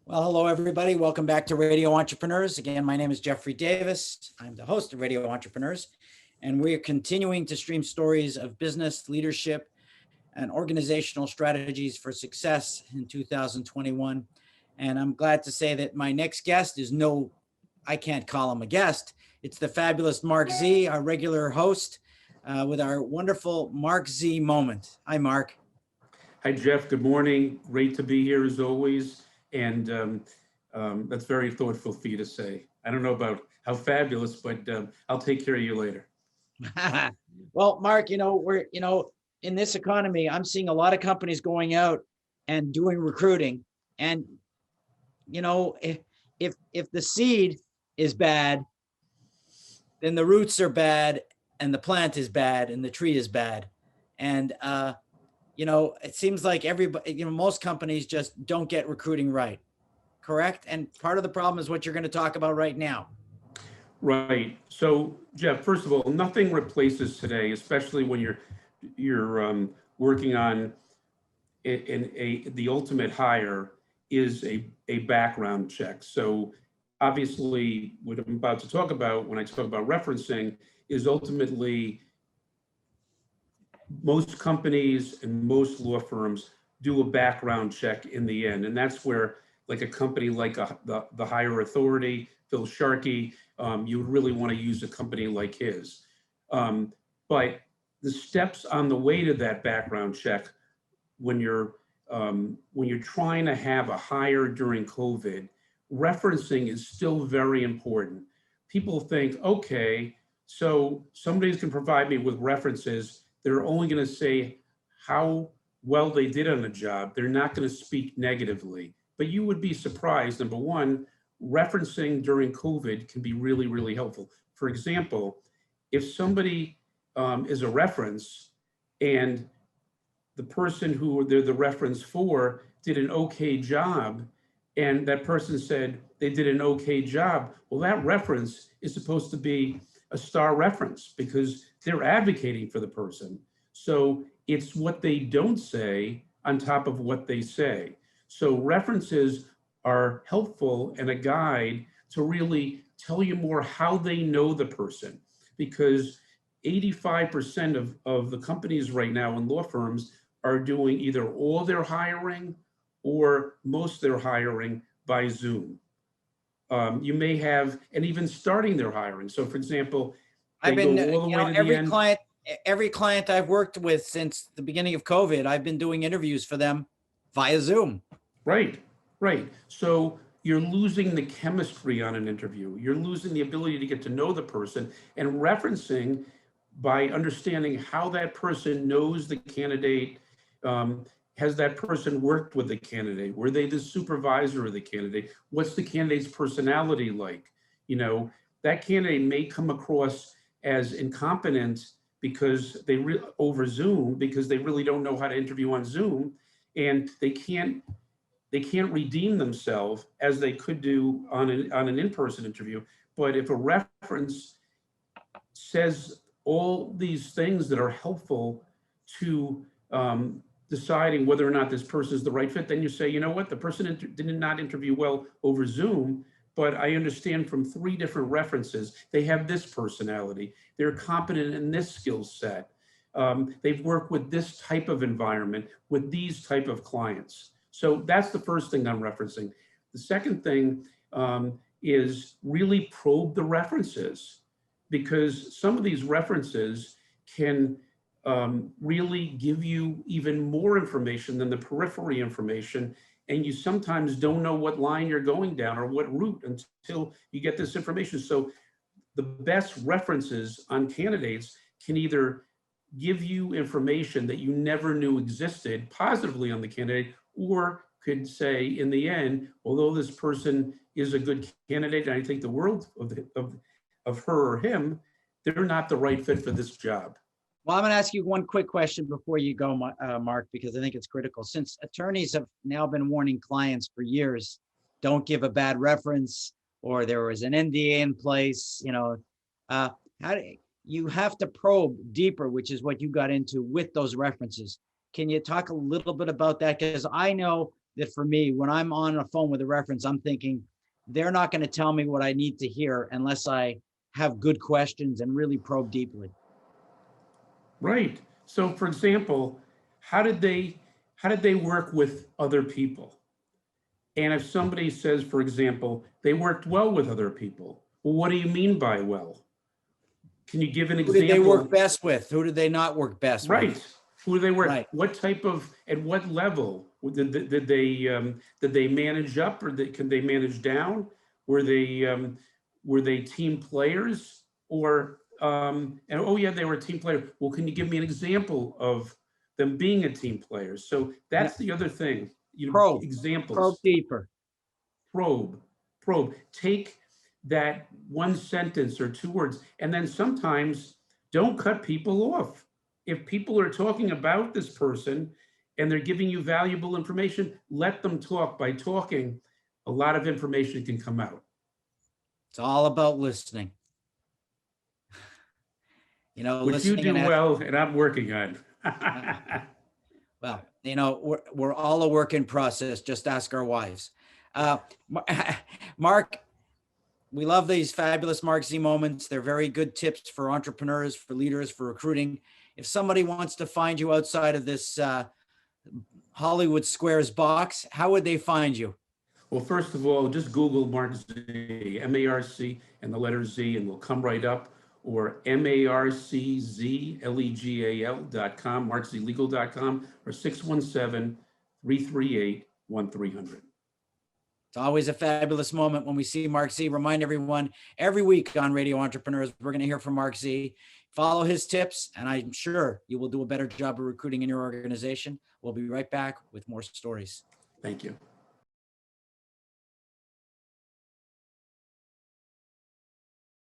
Well, hello, everybody. Welcome back to Radio Entrepreneurs. Again, my name is Jeffrey Davis. I'm the host of Radio Entrepreneurs, and we are continuing to stream stories of business, leadership, and organizational strategies for success in 2021. And I'm glad to say that my next guest is I can't call him a guest. It's the fabulous Marc Z, our regular host, with our wonderful Marc Z moment. Hi, Marc. Hi, Jeff. Good morning. Great to be here as always. And that's very thoughtful for you to say. I don't know about how fabulous, but I'll take care of you later. Well, Marc, in this economy, I'm seeing a lot of companies going out and doing recruiting. And, if the seed is bad, then the roots are bad and the plant is bad and the tree is bad. And, it seems like everybody, most companies just don't get recruiting right. Correct? And part of the problem is what you're going to talk about right now. Right. So, Jeff, first of all, nothing replaces today, especially when you're working on the ultimate hire is a background check. So, obviously, what I'm about to talk about when I talk about referencing is ultimately most companies and most law firms do a background check in the end, and that's where like a company like the higher authority, Phil Sharkey, you would really want to use a company like his. But the steps on the way to that background check, when you're trying to have a hire during COVID, referencing is still very important. People think, okay, so somebody's can provide me with references. They're only going to say how well they did on the job. They're not going to speak negatively. But you would be surprised. Number one, referencing during COVID can be really, really helpful. For example, if somebody is a reference and the person who they're the reference for did an okay job, and that person said they did an okay job, well, that reference is supposed to be a star reference because they're advocating for the person. So it's what they don't say on top of what they say. So references are helpful and a guide to really tell you more how they know the person, because 85% of the companies right now in law firms are doing either all their hiring or most of their hiring by Zoom. You may have, and even starting their hiring. So for example, I've been, go all the way to the end. every client I've worked with since the beginning of COVID, I've been doing interviews for them via Zoom. Right, right. So you're losing the chemistry on an interview. You're losing the ability to get to know the person, and referencing by understanding how that person knows the candidate. Has that person worked with the candidate? Were they the supervisor of the candidate? What's the candidate's personality like? That candidate may come across as incompetent because over Zoom, because they really don't know how to interview on Zoom, and they can't redeem themselves as they could do on an in-person interview. But if a reference says all these things that are helpful to deciding whether or not this person is the right fit, then you say, you know what, the person did not interview well over Zoom, but I understand from 3 different references, they have this personality, they're competent in this skill set, they've worked with this type of environment, with these type of clients. So that's the first thing I'm referencing. The second thing is really probe the references, because some of these references can really give you even more information than the periphery information. And you sometimes don't know what line you're going down or what route until you get this information. So the best references on candidates can either give you information that you never knew existed positively on the candidate, or could say in the end, although this person is a good candidate and I think the world of her or him, they're not the right fit for this job. Well, I'm going to ask you one quick question before you go, Marc, because I think it's critical. Since attorneys have now been warning clients for years, don't give a bad reference, or there was an NDA in place, how do you have to probe deeper, which is what you got into with those references. Can you talk a little bit about that? Because I know that for me, when I'm on a phone with a reference, I'm thinking they're not going to tell me what I need to hear unless I have good questions and really probe deeply. Right. So for example, how did they work with other people? And if somebody says, for example, they worked well with other people, well, what do you mean by well? Can you give an Who did they example? work best with? Who did they not work best with? Right. Who do they work? Right. What type of, at what level did they manage up, or can they manage down? Were they team players, or and oh yeah, they were a team player. Well, can you give me an example of them being a team player? So that's the other thing. Probe Examples. deeper. Probe. Take that one sentence or two words, and then sometimes don't cut people off. If people are talking about this person and they're giving you valuable information, let them talk. By talking, a lot of information can come out. It's all about listening. Which you do well, and I'm working on. Well, we're all a work in process. Just ask our wives. Marc, we love these fabulous Marc Z moments. They're very good tips for entrepreneurs, for leaders, for recruiting. If somebody wants to find you outside of this Hollywood Squares box, how would they find you? Well, first of all, just Google Marc Z, M-A-R-C, and the letter Z, and we'll come right up. Or marczlegal.com, marczlegal.com, or 617-338-1300. It's always a fabulous moment when we see Marc Z. Remind everyone, every week on Radio Entrepreneurs, we're going to hear from Marc Z. Follow his tips, and I'm sure you will do a better job of recruiting in your organization. We'll be right back with more stories. Thank you.